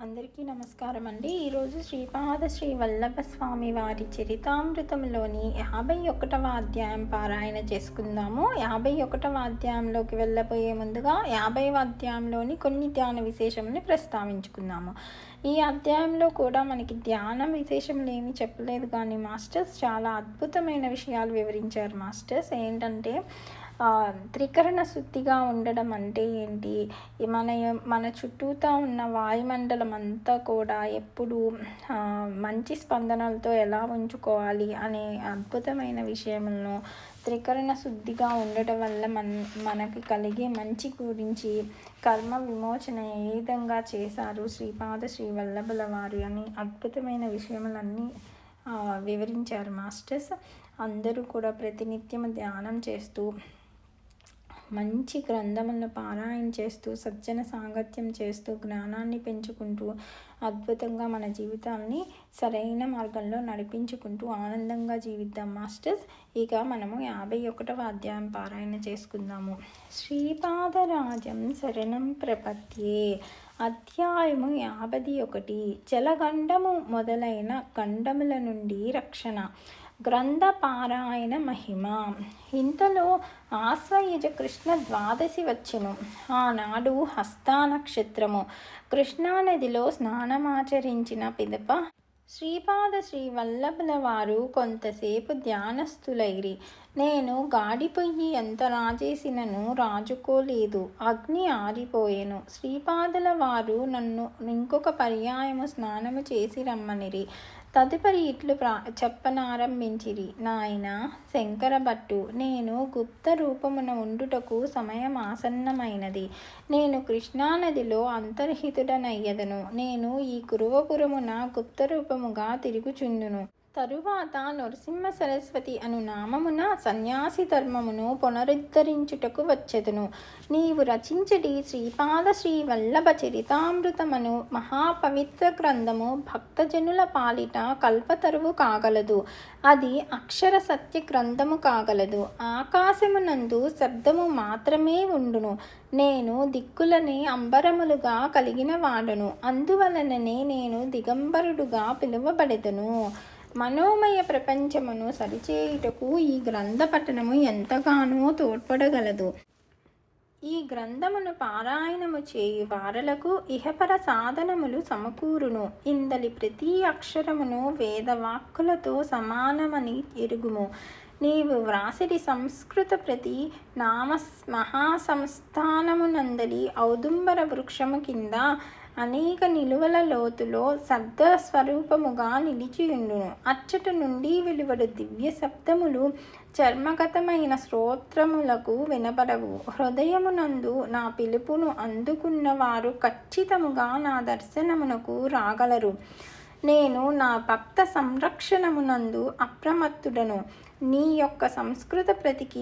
అందరికీ నమస్కారం అండి. ఈరోజు శ్రీపాద శ్రీ వల్లభ స్వామి వారి చరితామృతంలోని 51వ అధ్యాయం పారాయణ చేసుకుందాము. 51వ అధ్యాయంలోకి వెళ్ళబోయే ముందుగా 50వ అధ్యాయంలోని కొన్ని ధ్యాన విశేషముని ప్రస్తావించుకుందాము. ఈ అధ్యాయంలో కూడా మనకి ధ్యానం విశేషములు ఏమీ చెప్పలేదు, కానీ మాస్టర్స్ చాలా అద్భుతమైన విషయాలు వివరించారు. మాస్టర్స్ ఏంటంటే త్రికరణ శుద్ధిగా ఉండడం అంటే ఏంటి, మన చుట్టూతా ఉన్న వాయుమండలం అంతా కూడా ఎప్పుడు మంచి స్పందనలతో ఎలా ఉంచుకోవాలి అనే అద్భుతమైన విషయములను, త్రికరణ శుద్ధిగా ఉండటం వల్ల మనకి కలిగే మంచి గురించి, కర్మ విమోచన ఏ విధంగా చేశారు శ్రీపాద శ్రీ వల్లభుల వారు అని అద్భుతమైన విషయములన్నీ వివరించారు మాస్టర్స్. అందరూ కూడా ప్రతినిత్యము ధ్యానం చేస్తూ, మంచి గ్రంథములను పారాయణ చేస్తూ, సజ్జన సాంగత్యం చేస్తూ, జ్ఞానాన్ని పెంచుకుంటూ, అద్భుతంగా మన జీవితాన్ని సరైన మార్గంలో నడిపించుకుంటూ ఆనందంగా జీవిద్దాం మాస్టర్స్. ఇక మనము 51వ అధ్యాయం పారాయణ చేసుకుందాము. శ్రీపాదరాజం శరణం ప్రపద్యే. అధ్యాయము 51. జలగండము మొదలైన గండముల నుండి రక్షణ. గ్రంథ పారాయణ మహిమ. ఇంతలో ఆశ్వయుజ కృష్ణ ద్వాదశి వచ్చెను. ఆనాడు హస్తా నక్షత్రము. కృష్ణానదిలో స్నానమాచరించిన పిదప శ్రీపాద శ్రీ వల్లభుల వారు కొంతసేపు ధ్యానస్థులైరి. నేను గాడిపొయ్యి ఎంత రాజేసినను రాజుకోలేదు, అగ్ని ఆరిపోయెను. శ్రీపాదుల వారు నన్ను ఇంకొక పర్యాయము స్నానము చేసి రమ్మనిరి. తదుపరి ఇట్లు చెప్పనారంభించిరి. నాయన శంకర భట్టు, నేను గుప్త రూపమున ఉండుటకు సమయం ఆసన్నమైనది. నేను కృష్ణానదిలో అంతర్హితుడనయ్యదను. నేను ఈ కురువపురమున గుప్త రూపముగా తిరుగుచుందును. తరువాత నరసింహ సరస్వతి అను నామమున సన్యాసి ధర్మమును పునరుద్ధరించుటకు వచ్చెదను. నీవు రచించడి శ్రీపాద శ్రీ వల్లభ చరితామృతమను మహాపవిత్ర గ్రంథము భక్తజనుల పాలిట కల్పతరువు కాగలదు. అది అక్షర సత్య గ్రంథము కాగలదు. ఆకాశమునందు శబ్దము మాత్రమే ఉండును. నేను దిక్కులని అంబరములుగా కలిగిన వాడను. అందువలననే నేను దిగంబరుడుగా పిలువబడెదను. మనోమయ ప్రపంచమును సరిచేయుటకు ఈ గ్రంథ పఠనము ఎంతగానో తోడ్పడగలదు. ఈ గ్రంథమును పారాయణము చేయు వారలకు ఇహపర సాధనములు సమకూరును. ఇందలి ప్రతి అక్షరమును వేదవాక్కులతో సమానమని ఎరుగుము. నీవు వ్రాసిడి సంస్కృత ప్రతి నామ మహాసంస్థానమునందలి ఔదుంబర వృక్షము కింద అనేక నిలువల లోతులో శబ్ద స్వరూపముగా నిలిచియుండును. అచ్చట నుండి వెలువడు దివ్య శబ్దములు చర్మగతమైన శ్రోత్రములకు వినబడవు. హృదయమునందు నా పిలుపును అందుకున్నవారు ఖచ్చితముగా నా దర్శనమునకు రాగలరు. నేను నా భక్త సంరక్షణమునందు అప్రమత్తుడను. నీ యొక్క సంస్కృత ప్రతికి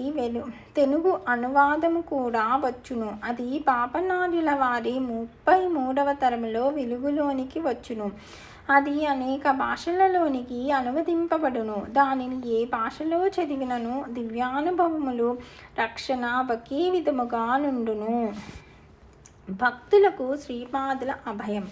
తెలుగు అనువాదము కూడా వచ్చును. అది పాపనార్యుల వారి 33వ తరములో వెలుగులోనికి వచ్చును. అది అనేక భాషలలోనికి అనువదింపబడును. దానిని ఏ భాషలో చదివినను దివ్యానుభవములు, రక్షణ ఒకే విధముగా నుండును. భక్తులకు శ్రీపాదుల అభయం.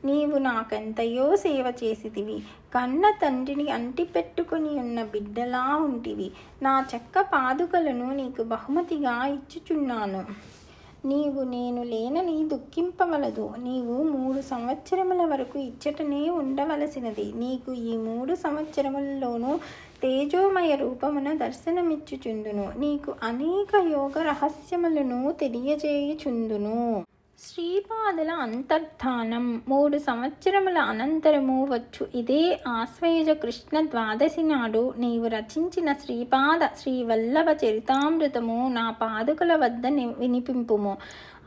నీవు నాకెంతయో సేవ చేసితివి. కన్న తండ్రిని అంటిపెట్టుకుని ఉన్న బిడ్డలా ఉంటివి. నా చెక్క పాదుకలను నీకు బహుమతిగా ఇచ్చుచున్నాను. నీవు నేను లేనని దుఃఖింపవలదు. నీవు 3 సంవత్సరముల వరకు ఇచ్చటనే ఉండవలసినది. నీకు ఈ 3 సంవత్సరములలోనూ తేజోమయ రూపమున దర్శనమిచ్చుచుందును. నీకు అనేక యోగ రహస్యములను తెలియజేయుచుందును. శ్రీపాదుల అంతర్ధానం. 3 సంవత్సరముల అనంతరము వచ్చు ఇదే ఆశ్వయుజ కృష్ణ ద్వాదశి నాడు నీవు రచించిన శ్రీపాద శ్రీ వల్లభ చరితామృతము నా పాదుకల వద్ద వినిపింపుము.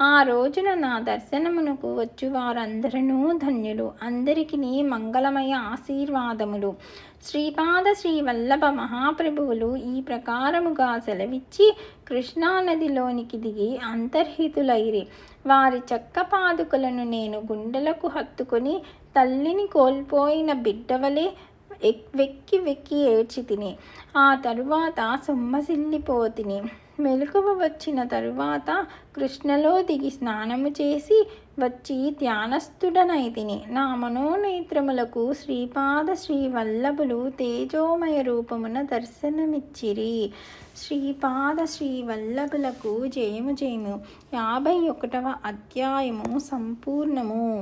ఆ రోజున నా దర్శనమునకు వచ్చు వారందరూ ధన్యులు. అందరికీ మంగళమయ ఆశీర్వాదములు. శ్రీపాద శ్రీ వల్లభ మహాప్రభువులు ఈ ప్రకారముగా సెలవిచ్చి కృష్ణానదిలోనికి దిగి అంతర్హితులైరి. వారి చెక్క పాదుకలను నేను గుండెలకు హత్తుకొని తల్లిని కోల్పోయిన బిడ్డవలే వెక్కి వెక్కి ఏడ్చి తిని, ఆ తరువాత సొమ్మసిల్లిపోతిని. మెలకువ వచ్చిన తరువాత కృష్ణలో దిగి స్నానము చేసి వచ్చి ధ్యానస్థుడనైతిని. నా మనోనేత్రములకు శ్రీపాద శ్రీవల్లభులు తేజోమయ రూపమున దర్శనమిచ్చిరి. శ్రీపాద శ్రీవల్లభులకు జయము జయము. 51వ అధ్యాయము సంపూర్ణము.